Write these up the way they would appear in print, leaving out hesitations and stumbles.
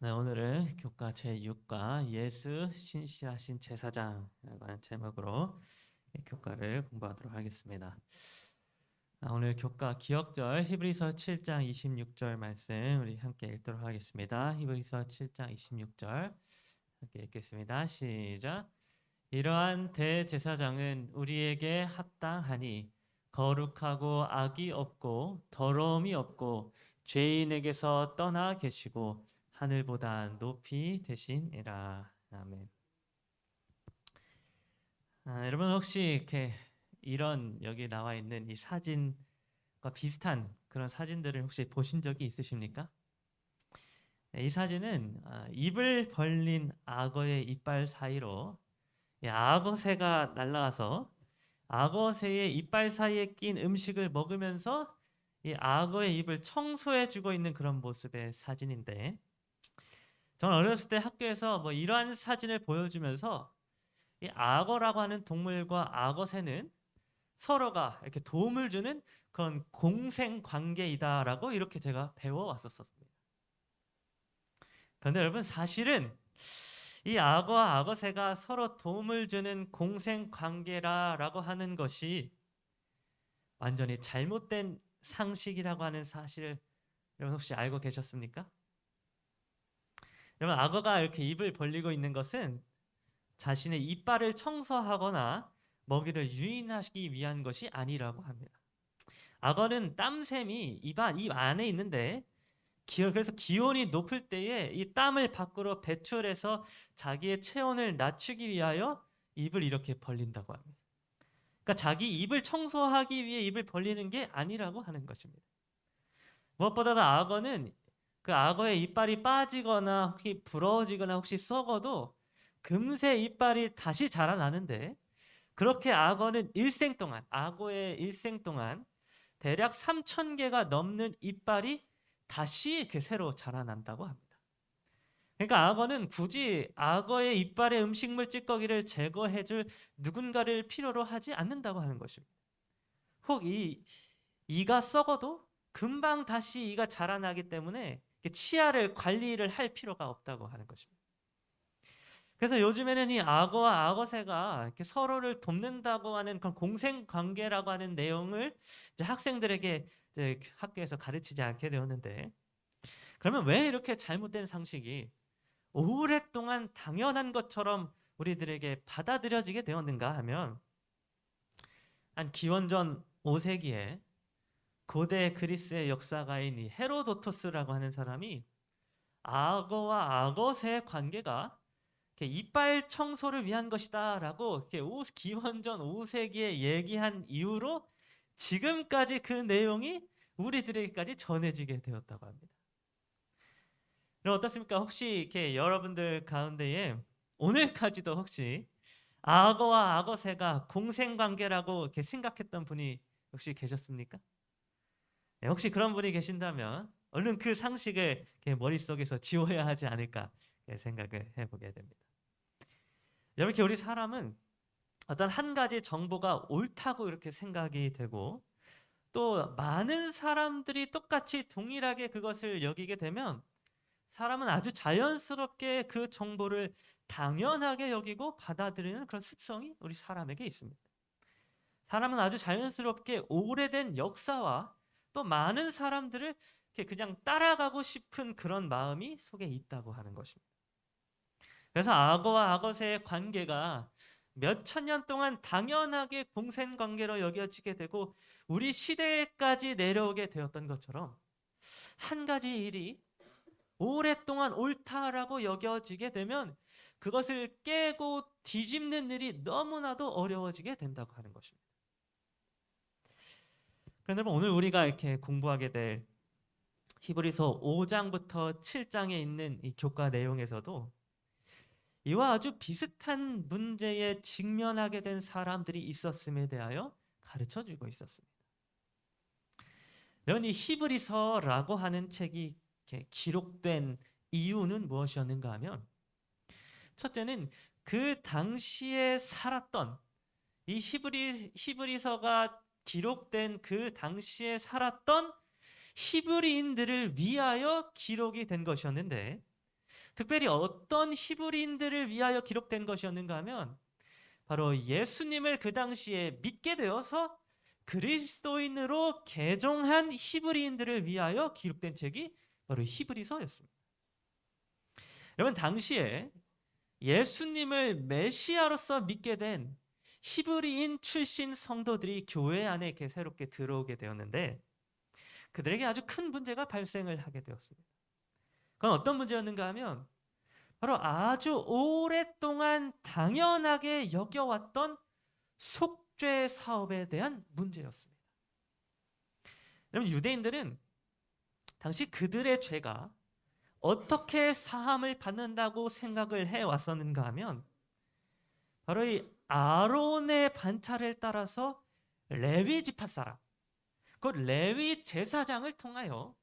네, 오늘은 교과 제6과 예수 신시하신 제사장이라는 제목으로 이 교과를 공부하도록 하겠습니다. 오늘 교과 기억절 히브리서 7장 26절 말씀 우리 함께 읽도록 하겠습니다. 히브리서 7장 26절 함께 읽겠습니다. 시작. 이러한 대제사장은 우리에게 합당하니 거룩하고 악이 없고 더러움이 없고 죄인에게서 떠나 계시고 하늘보다 높이 되시니라. 아멘. 여러분 혹시 이렇게 이런 여기 나와 있는 이 사진과 비슷한 그런 사진들을 혹시 보신 적이 있으십니까? 이 사진은 입을 벌린 악어의 이빨 사이로 이 악어새가 날아와서 악어새의 이빨 사이에 낀 음식을 먹으면서 이 악어의 입을 청소해주고 있는 그런 모습의 사진인데, 저는 어렸을 때 학교에서 뭐 이러한 사진을 보여주면서 이 악어라고 하는 동물과 악어새는 서로가 이렇게 도움을 주는 그런 공생 관계이다라고 이렇게 제가 배워왔었습니다. 그런데 여러분, 사실은 이 악어와 악어새가 서로 도움을 주는 공생 관계라고 하는 것이 완전히 잘못된 상식이라고 하는 사실을 여러분 혹시 알고 계셨습니까? 여러분, 악어가 이렇게 입을 벌리고 있는 것은 자신의 이빨을 청소하거나 먹이를 유인하기 위한 것이 아니라고 합니다. 악어는 땀샘이 입 안에 있는데, 그래서 기온이 높을 때에 이 땀을 밖으로 배출해서 자기의 체온을 낮추기 위하여 입을 이렇게 벌린다고 합니다. 그러니까 자기 입을 청소하기 위해 입을 벌리는 게 아니라고 하는 것입니다. 무엇보다도 악어는 그 악어의 이빨이 빠지거나 혹시 부러지거나 혹시 썩어도 금세 이빨이 다시 자라나는데, 그렇게 악어는 일생 동안, 악어의 일생 동안 대략 3,000개가 넘는 이빨이 다시 이렇게 새로 자라난다고 합니다. 그러니까 악어는 굳이 악어의 이빨의 음식물 찌꺼기를 제거해줄 누군가를 필요로 하지 않는다고 하는 것입니다. 혹 이가 썩어도 금방 다시 이가 자라나기 때문에 치아를 관리를 할 필요가 없다고 하는 것입니다. 그래서 요즘에는 이 악어와 악어새가 이렇게 서로를 돕는다고 하는 그런 공생 관계라고 하는 내용을 이제 학생들에게 이제 학교에서 가르치지 않게 되었는데, 그러면 왜 이렇게 잘못된 상식이 오랫동안 당연한 것처럼 우리들에게 받아들여지게 되었는가 하면, 한 기원전 5세기에 고대 그리스의 역사가인 이 헤로도토스라고 하는 사람이 악어와 악어새의 관계가 이빨 청소를 위한 것이다라고 이렇게 기원전 5세기에 얘기한 이후로 지금까지 그 내용이 우리들에게까지 전해지게 되었다고 합니다. 그럼 어떻습니까? 혹시 이렇게 여러분들 가운데에 오늘까지도 혹시 악어와 악어새가 공생관계라고 이렇게 생각했던 분이 혹시 계셨습니까? 네, 혹시 그런 분이 계신다면 얼른 그 상식을 이렇게 머릿속에서 지워야 하지 않을까 생각을 해보게 됩니다. 여러분, 이렇게 우리 사람은 어떤 한 가지 정보가 옳다고 이렇게 생각이 되고, 또 많은 사람들이 똑같이 동일하게 그것을 여기게 되면 사람은 아주 자연스럽게 그 정보를 당연하게 여기고 받아들이는 그런 습성이 우리 사람에게 있습니다. 사람은 아주 자연스럽게 오래된 역사와 또 많은 사람들을 이렇게 그냥 따라가고 싶은 그런 마음이 속에 있다고 하는 것입니다. 그래서 악어와 악어새의 관계가 몇 천 년 동안 당연하게 공생관계로 여겨지게 되고 우리 시대까지 내려오게 되었던 것처럼, 한 가지 일이 오랫동안 옳다라고 여겨지게 되면 그것을 깨고 뒤집는 일이 너무나도 어려워지게 된다고 하는 것입니다. 그런데 오늘 우리가 이렇게 공부하게 될 히브리서 5장부터 7장에 있는 이 교과 내용에서도 이와 아주 비슷한 문제에 직면하게 된 사람들이 있었음에 대하여 가르쳐 주고 있었습니다. 여러분, 이 히브리서라고 하는 책이 이렇게 기록된 이유는 무엇이었는가 하면, 첫째는 그 당시에 살았던 이 히브리서가 기록된 그 당시에 살았던 히브리인들을 위하여 기록이 된 것이었는데, 특별히 어떤 히브리인들을 위하여 기록된 것이었는가 하면 바로 예수님을 그 당시에 믿게 되어서 그리스도인으로 개종한 히브리인들을 위하여 기록된 책이 바로 히브리서였습니다. 여러분, 당시에 예수님을 메시아로서 믿게 된 히브리인 출신 성도들이 교회 안에 이렇게 새롭게 들어오게 되었는데 그들에게 아주 큰 문제가 발생을 하게 되었습니다. 그건 어떤 문제였는가 하면 바로 아주 오랫동안 당연하게 여겨왔던 속죄 사업에 대한 문제였습니다. 여러분, 유대인들은 당시 그들의 죄가 어떻게 사함을 받는다고 생각을 해왔었는가 하면 바로 이 아론의 반차를 따라서 레위 지파 사람, 그 레위 제사장을 통하여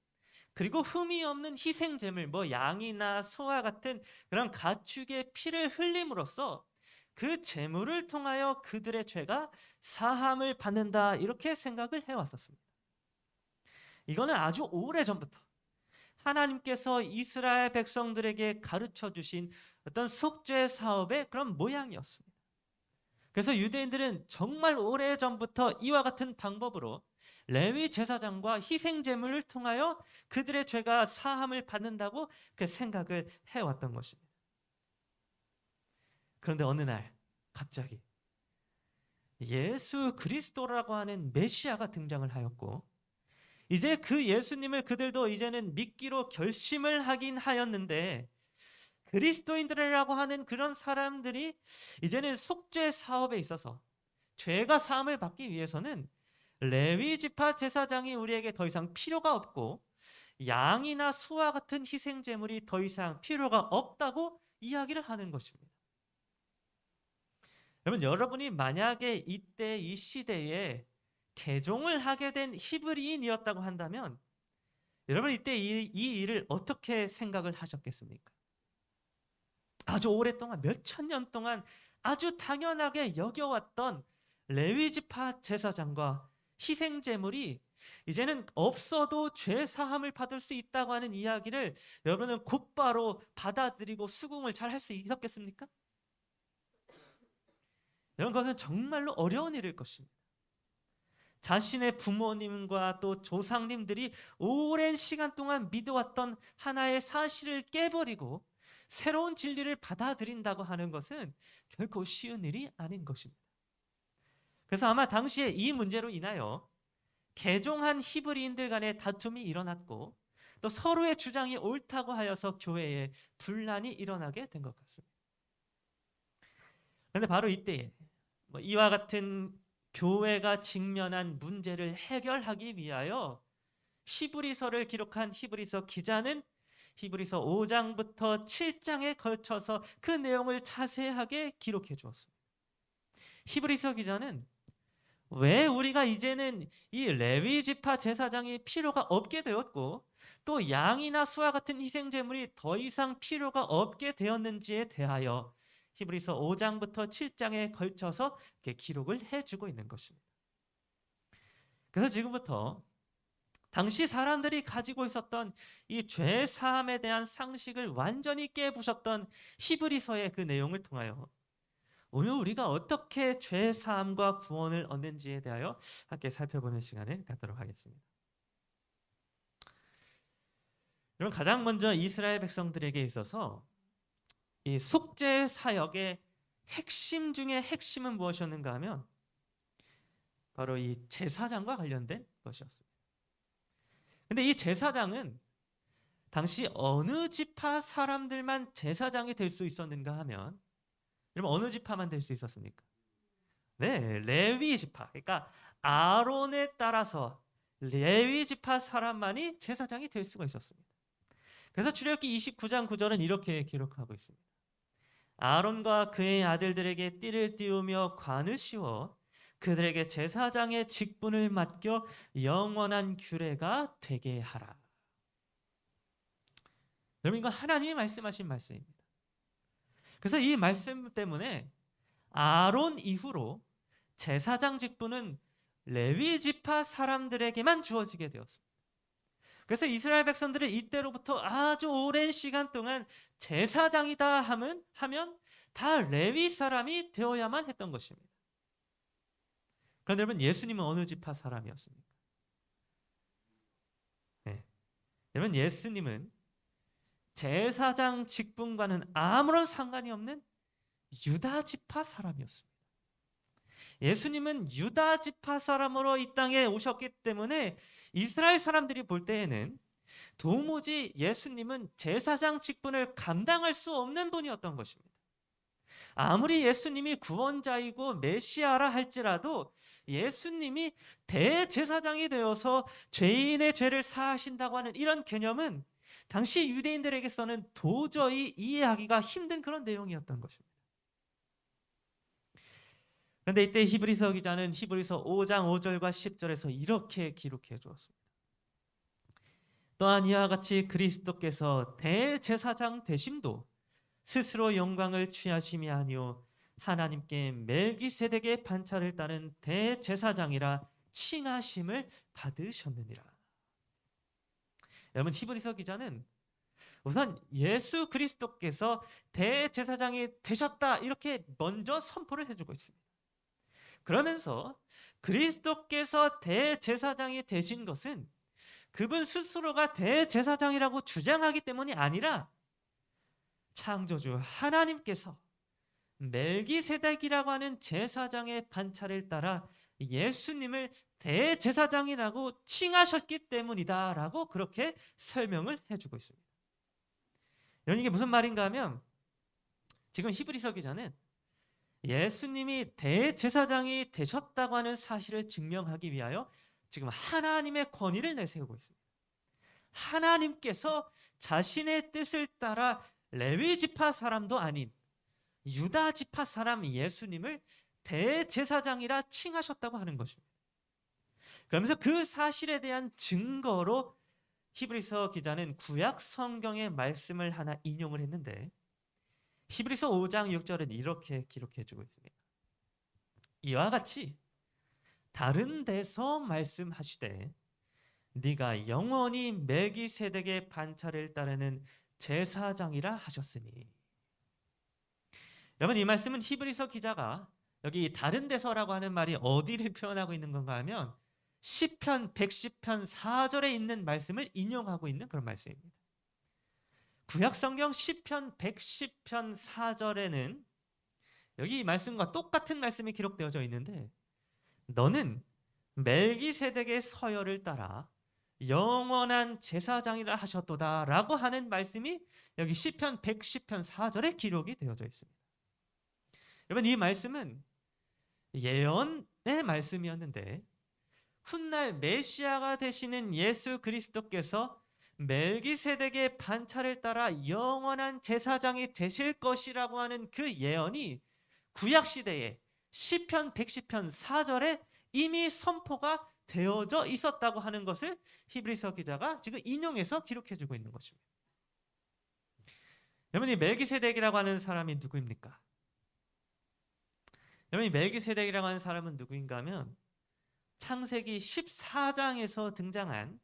그리고 흠이 없는 희생 제물, 뭐 양이나 소와 같은 그런 가축의 피를 흘림으로써 그 제물을 통하여 그들의 죄가 사함을 받는다, 이렇게 생각을 해왔었습니다. 이거는 아주 오래전부터 하나님께서 이스라엘 백성들에게 가르쳐 주신 어떤 속죄 사업의 그런 모양이었습니다. 그래서 유대인들은 정말 오래전부터 이와 같은 방법으로 레위 제사장과 희생 제물을 통하여 그들의 죄가 사함을 받는다고 그 생각을 해왔던 것입니다. 그런데 어느 날 갑자기 예수 그리스도라고 하는 메시아가 등장을 하였고, 이제 그 예수님을 그들도 이제는 믿기로 결심을 하긴 하였는데, 그리스도인들이라고 하는 그런 사람들이 이제는 속죄 사업에 있어서 죄가 사함을 받기 위해서는 레위 지파 제사장이 우리에게 더 이상 필요가 없고 양이나 소와 같은 희생 제물이 더 이상 필요가 없다고 이야기를 하는 것입니다. 여러분이 만약에 이때 이 시대에 개종을 하게 된 히브리인이었다고 한다면 여러분 이때 이 일을 어떻게 생각을 하셨겠습니까? 아주 오랫동안 몇천 년 동안 아주 당연하게 여겨왔던 레위 지파 제사장과 희생 제물이 이제는 없어도 죄 사함을 받을 수 있다고 하는 이야기를 여러분은 곧바로 받아들이고 수긍을 잘 할 수 있었겠습니까? 여러분, 그것은 정말로 어려운 일일 것입니다. 자신의 부모님과 또 조상님들이 오랜 시간 동안 믿어왔던 하나의 사실을 깨버리고 새로운 진리를 받아들인다고 하는 것은 결코 쉬운 일이 아닌 것입니다. 그래서 아마 당시에 이 문제로 인하여 개종한 히브리인들 간의 다툼이 일어났고 또 서로의 주장이 옳다고 하여서 교회에 분란이 일어나게 된 것 같습니다. 그런데 바로 이때에 이와 같은 교회가 직면한 문제를 해결하기 위하여 히브리서를 기록한 히브리서 기자는 히브리서 5장부터 7장에 걸쳐서 그 내용을 자세하게 기록해 주었습니다. 히브리서 기자는 왜 우리가 이제는 이 레위 지파 제사장이 필요가 없게 되었고 또 양이나 소와 같은 희생 제물이 더 이상 필요가 없게 되었는지에 대하여 히브리서 5장부터 7장에 걸쳐서 이렇게 기록을 해주고 있는 것입니다. 그래서 지금부터 당시 사람들이 가지고 있었던 이 죄 사함에 대한 상식을 완전히 깨부셨던 히브리서의 그 내용을 통하여 오늘 우리가 어떻게 죄 사함과 구원을 얻는지에 대하여 함께 살펴보는 시간을 갖도록 하겠습니다. 여러분, 가장 먼저 이스라엘 백성들에게 있어서 이 속죄 사역의 핵심 중에 핵심은 무엇이었는가 하면 바로 이 제사장과 관련된 것이었습니다. 근데 이 제사장은 당시 어느 지파 사람들만 제사장이 될 수 있었는가 하면 여러분 어느 지파만 될 수 있었습니까? 네, 레위 지파. 그러니까 아론에 따라서 레위 지파 사람만이 제사장이 될 수가 있었습니다. 그래서 출애굽기 29장 9절은 이렇게 기록하고 있습니다. 아론과 그의 아들들에게 띠를 띄우며 관을 씌워 그들에게 제사장의 직분을 맡겨 영원한 규례가 되게 하라. 여러분, 이건 하나님이 말씀하신 말씀입니다. 그래서 이 말씀 때문에 아론 이후로 제사장 직분은 레위 지파 사람들에게만 주어지게 되었습니다. 그래서 이스라엘 백성들은 이때로부터 아주 오랜 시간 동안 제사장이다 하면 다 레위 사람이 되어야만 했던 것입니다. 그런데 여러분, 예수님은 어느 지파 사람이었습니까? 네. 여러분, 예수님은 제사장 직분과는 아무런 상관이 없는 유다 지파 사람이었습니다. 예수님은 유다 지파 사람으로 이 땅에 오셨기 때문에 이스라엘 사람들이 볼 때에는 도무지 예수님은 제사장 직분을 감당할 수 없는 분이었던 것입니다. 아무리 예수님이 구원자이고 메시아라 할지라도 예수님이 대제사장이 되어서 죄인의 죄를 사하신다고 하는 이런 개념은 당시 유대인들에게서는 도저히 이해하기가 힘든 그런 내용이었던 것입니다. 그런데 이때 히브리서 기자는 히브리서 5장 5절과 10절에서 이렇게 기록해 주었습니다. 또한 이와 같이 그리스도께서 대제사장 되심도 스스로 영광을 취하심이 아니요 하나님께 멜기세덱의 반차를 따른 대제사장이라 칭하심을 받으셨느니라. 여러분, 히브리서 기자는 우선 예수 그리스도께서 대제사장이 되셨다 이렇게 먼저 선포를 해주고 있습니다. 그러면서 그리스도께서 대제사장이 되신 것은 그분 스스로가 대제사장이라고 주장하기 때문이 아니라 창조주 하나님께서 멜기세덱이라고 하는 제사장의 반차를 따라 예수님을 대제사장이라고 칭하셨기 때문이다라고 그렇게 설명을 해주고 있습니다. 여러분, 이게 무슨 말인가 하면 지금 히브리서 기자는 예수님이 대제사장이 되셨다고 하는 사실을 증명하기 위하여 지금 하나님의 권위를 내세우고 있습니다. 하나님께서 자신의 뜻을 따라 레위 지파 사람도 아닌 유다 지파 사람 예수님을 대제사장이라 칭하셨다고 하는 것입니다. 그러면서 그 사실에 대한 증거로 히브리서 기자는 구약 성경의 말씀을 하나 인용을 했는데 히브리서 5장 6절은 이렇게 기록해 주고 있습니다. 이와 같이 다른 데서 말씀하시되 네가 영원히 멜기세덱의 반차를 따르는 제사장이라 하셨으니. 여러분, 이 말씀은 히브리서 기자가 여기 다른 데서라고 하는 말이 어디를 표현하고 있는 건가 하면 시편 110편 4절에 있는 말씀을 인용하고 있는 그런 말씀입니다. 구약 성경 시편 110편 4절에는 여기 이 말씀과 똑같은 말씀이 기록되어져 있는데 너는 멜기세덱의 서열을 따라 영원한 제사장이라 하셨도다 라고 하는 말씀이 여기 시편 110편 4절에 기록이 되어져 있습니다. 여러분, 이 말씀은 예언의 말씀이었는데 훗날 메시아가 되시는 예수 그리스도께서 멜기세덱의 반차를 따라 영원한 제사장이 되실 것이라고 하는 그 예언이 구약 시대에 시편 110편 4절에 이미 선포가 되어져 있었다고 하는 것을 히브리서 기자가 지금 인용해서 기록해주고 있는 것입니다. 여러분, 이 멜기세덱이라고 하는 사람이 누구입니까? 여러분, 이 멜기세덱이라고 하는 사람은 누구인가 하면 창세기 14장에서 등장한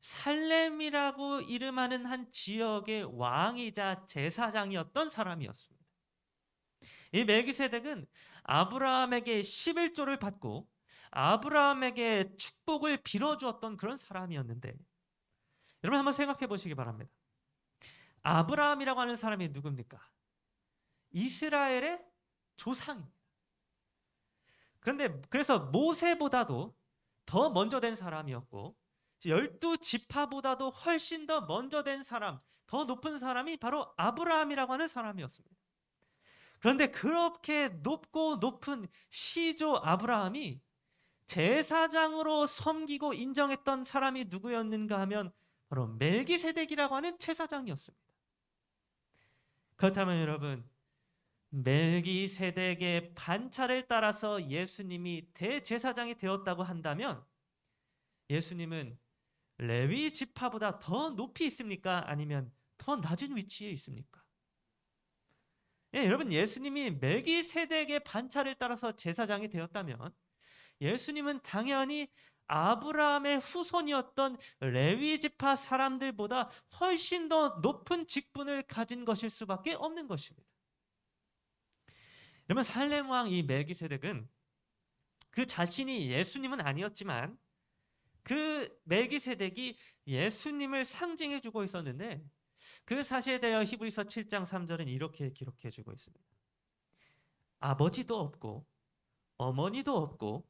살렘이라고 이름하는 한 지역의 왕이자 제사장이었던 사람이었습니다. 이 멜기세덱은 아브라함에게 11조를 받고 아브라함에게 축복을 빌어주었던 그런 사람이었는데 여러분, 한번 생각해 보시기 바랍니다. 아브라함이라고 하는 사람이 누굽니까? 이스라엘의 조상입니다. 그런데 그래서 모세보다도 더 먼저 된 사람이었고 12지파보다도 훨씬 더 먼저 된 사람, 더 높은 사람이 바로 아브라함이라고 하는 사람이었습니다. 그런데 그렇게 높고 높은 시조 아브라함이 제사장으로 섬기고 인정했던 사람이 누구였는가 하면 바로 멜기세덱이라고 하는 제사장이었습니다. 그렇다면 여러분, 멜기세덱의 반차를 따라서 예수님이 대제사장이 되었다고 한다면 예수님은 레위 지파보다 더 높이 있습니까? 아니면 더 낮은 위치에 있습니까? 예, 여러분, 예수님이 멜기세덱의 반차를 따라서 제사장이 되었다면 예수님은 당연히 아브라함의 후손이었던 레위 지파 사람들보다 훨씬 더 높은 직분을 가진 것일 수밖에 없는 것입니다. 그러면 살렘 왕 이 멜기세덱은 그 자신이 예수님은 아니었지만 그 멜기세덱이 예수님을 상징해 주고 있었는데, 그 사실에 대하여 히브리서 7장 3절은 이렇게 기록해 주고 있습니다. 아버지도 없고 어머니도 없고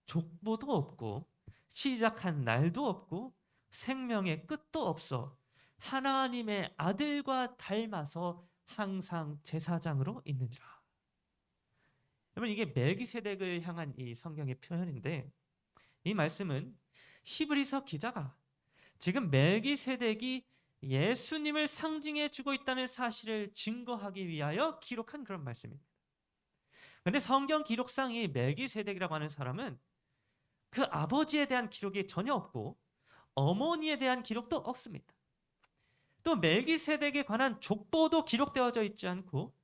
족보도 없고 시작한 날도 없고 생명의 끝도 없어 하나님의 아들과 닮아서 항상 제사장으로 있느니라. 여러분, 이게 멜기세덱을 향한 이 성경의 표현인데, 이 말씀은 히브리서 기자가 지금 멜기세덱이 예수님을 상징해 주고 있다는 사실을 증거하기 위하여 기록한 그런 말씀입니다. 그런데 성경 기록상 이 멜기세덱이라고 하는 사람은 그 아버지에 대한 기록이 전혀 없고 어머니에 대한 기록도 없습니다. 또 멜기세덱에 관한 족보도 기록되어져 있지 않고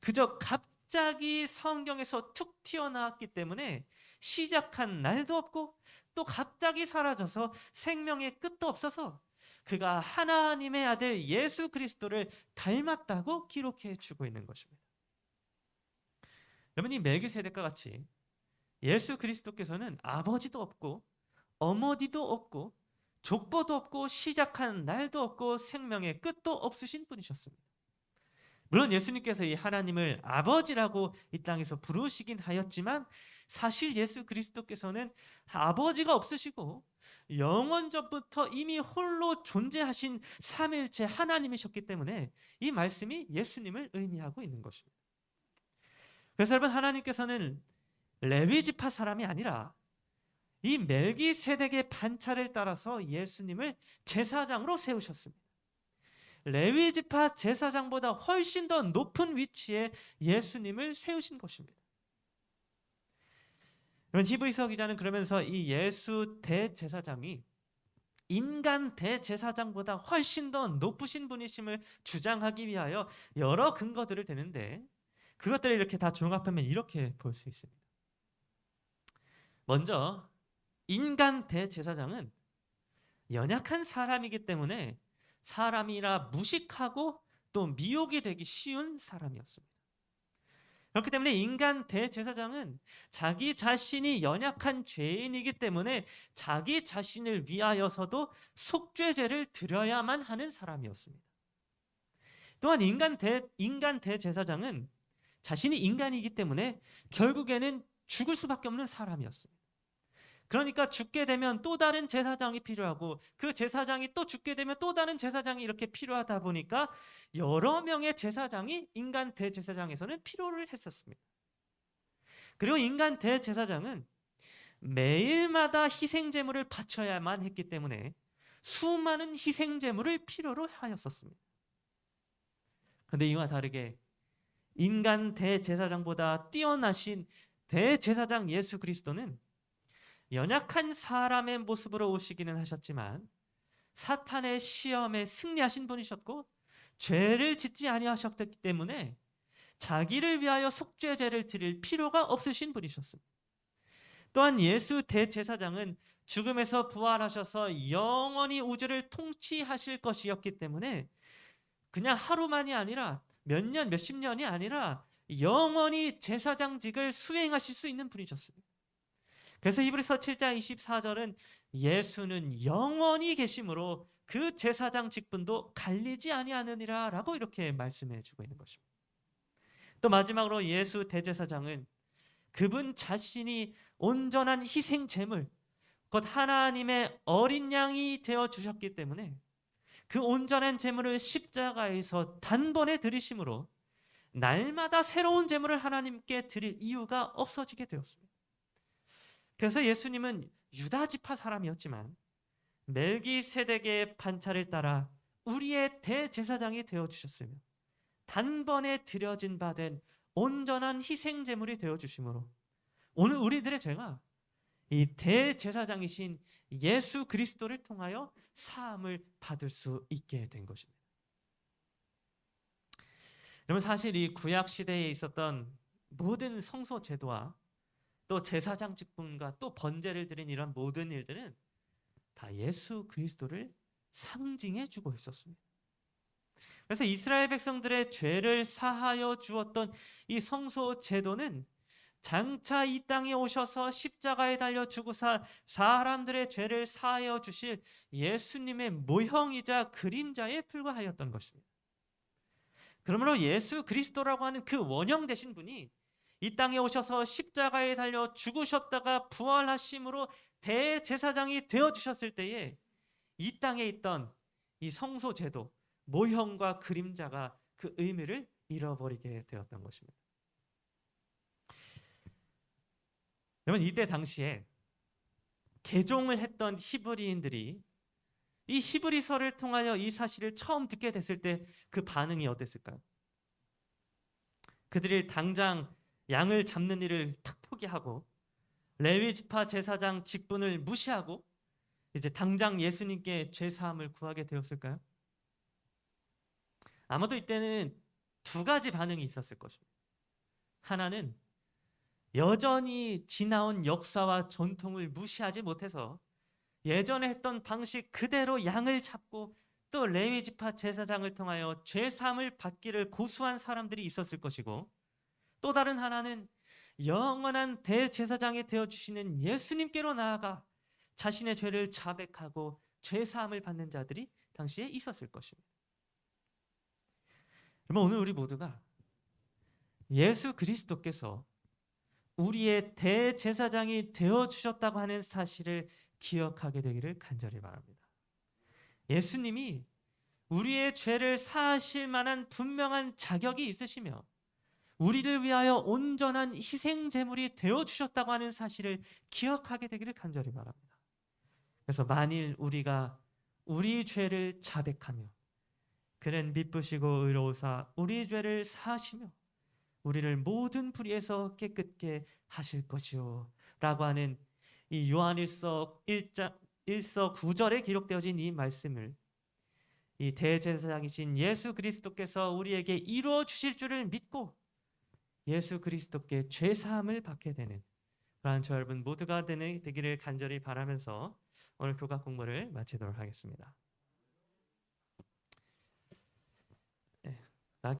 그저 갑자기 성경에서 툭 튀어나왔기 때문에 시작한 날도 없고 또 갑자기 사라져서 생명의 끝도 없어서 그가 하나님의 아들 예수 그리스도를 닮았다고 기록해 주고 있는 것입니다. 여러분, 이 멜기세덱과 같이 예수 그리스도께서는 아버지도 없고 어머니도 없고 족보도 없고 시작한 날도 없고 생명의 끝도 없으신 분이셨습니다. 물론 예수님께서 이 하나님을 아버지라고 이 땅에서 부르시긴 하였지만 사실 예수 그리스도께서는 아버지가 없으시고 영원 전부터 이미 홀로 존재하신 삼위일체 하나님이셨기 때문에 이 말씀이 예수님을 의미하고 있는 것입니다. 그래서 여러분, 하나님께서는 레위 지파 사람이 아니라 이 멜기세덱의 반차를 따라서 예수님을 제사장으로 세우셨습니다. 레위 지파 제사장보다 훨씬 더 높은 위치에 예수님을 세우신 것입니다. 그러면 히브리서 기자는 그러면서 이 예수 대제사장이 인간 대제사장보다 훨씬 더 높으신 분이심을 주장하기 위하여 여러 근거들을 대는데, 그것들을 이렇게 다 종합하면 이렇게 볼 수 있습니다. 먼저 인간 대제사장은 연약한 사람이기 때문에 사람이라 무식하고 또 미혹이 되기 쉬운 사람이었습니다. 그렇기 때문에 인간 대제사장은 자기 자신이 연약한 죄인이기 때문에 자기 자신을 위하여서도 속죄제를 드려야만 하는 사람이었습니다. 또한 인간 대제사장은 자신이 인간이기 때문에 결국에는 죽을 수밖에 없는 사람이었습니다. 그러니까 죽게 되면 또 다른 제사장이 필요하고 그 제사장이 또 죽게 되면 또 다른 제사장이 이렇게 필요하다 보니까 여러 명의 제사장이 인간 대제사장에서는 필요를 했었습니다. 그리고 인간 대제사장은 매일마다 희생제물을 바쳐야만 했기 때문에 수많은 희생제물을 필요로 하였었습니다. 그런데 이와 다르게 인간 대제사장보다 뛰어나신 대제사장 예수 그리스도는 연약한 사람의 모습으로 오시기는 하셨지만 사탄의 시험에 승리하신 분이셨고 죄를 짓지 아니하셨기 때문에 자기를 위하여 속죄제를 드릴 필요가 없으신 분이셨습니다. 또한 예수 대제사장은 죽음에서 부활하셔서 영원히 우주를 통치하실 것이었기 때문에 그냥 하루만이 아니라 몇 년, 몇십 년이 아니라 영원히 제사장직을 수행하실 수 있는 분이셨습니다. 그래서 히브리서 7장 24절은 예수는 영원히 계심으로 그 제사장 직분도 갈리지 아니하느니라 라고 이렇게 말씀해 주고 있는 것입니다. 또 마지막으로 예수 대제사장은 그분 자신이 온전한 희생 제물, 곧 하나님의 어린 양이 되어 주셨기 때문에 그 온전한 제물을 십자가에서 단번에 드리심으로 날마다 새로운 제물을 하나님께 드릴 이유가 없어지게 되었습니다. 그래서 예수님은 유다 지파 사람이었지만 멜기세덱의 반차를 따라 우리의 대제사장이 되어 주셨으며 단번에 드려진 바 된 온전한 희생 제물이 되어 주심으로 오늘 우리들의 죄가 이 대제사장이신 예수 그리스도를 통하여 사함을 받을 수 있게 된 것입니다. 여러분, 사실 이 구약 시대에 있었던 모든 성소 제도와 또 제사장 직분과 또 번제를 드린 이런 모든 일들은 다 예수 그리스도를 상징해 주고 있었습니다. 그래서 이스라엘 백성들의 죄를 사하여 주었던 이 성소 제도는 장차 이 땅에 오셔서 십자가에 달려 죽으사 사람들의 죄를 사하여 주실 예수님의 모형이자 그림자에 불과하였던 것입니다. 그러므로 예수 그리스도라고 하는 그 원형 되신 분이 이 땅에 오셔서 십자가에 달려 죽으셨다가 부활하심으로 대제사장이 되어 주셨을 때에 이 땅에 있던 이 성소 제도, 모형과 그림자가 그 의미를 잃어버리게 되었던 것입니다. 여러분, 이때 당시에 개종을 했던 히브리인들이 이 히브리서를 통하여 이 사실을 처음 듣게 됐을 때 그 반응이 어땠을까요? 그들이 당장 양을 잡는 일을 탁 포기하고 레위 지파 제사장 직분을 무시하고 이제 당장 예수님께 죄 사함을 구하게 되었을까요? 아마도 이때는 두 가지 반응이 있었을 것입니다. 하나는 여전히 지나온 역사와 전통을 무시하지 못해서 예전에 했던 방식 그대로 양을 잡고 또 레위 지파 제사장을 통하여 죄 사함을 받기를 고수한 사람들이 있었을 것이고, 또 다른 하나는 영원한 대제사장이 되어 주시는 예수님께로 나아가 자신의 죄를 자백하고 죄 사함을 받는 자들이 당시에 있었을 것입니다. 그러면 오늘 우리 모두가 예수 그리스도께서 우리의 대제사장이 되어 주셨다고 하는 사실을 기억하게 되기를 간절히 바랍니다. 예수님이 우리의 죄를 사하실 만한 분명한 자격이 있으시며 우리를 위하여 온전한 희생 제물이 되어 주셨다고 하는 사실을 기억하게 되기를 간절히 바랍니다. 그래서 만일 우리가 우리 죄를 자백하며 그는 미쁘시고 의로우사 우리 죄를 사하시며 우리를 모든 불의에서 깨끗게 하실 것이요 라고 하는 이 요한일서 1서 9절에 기록되어진 이 말씀을 이 대제사장이신 예수 그리스도께서 우리에게 이루어 주실 줄을 믿고 예수 그리스도께 죄 사함을 받게 되는 그러한 저 여러분 모두가 되기를 간절히 바라면서 오늘 교각 공부를 마치도록 하겠습니다.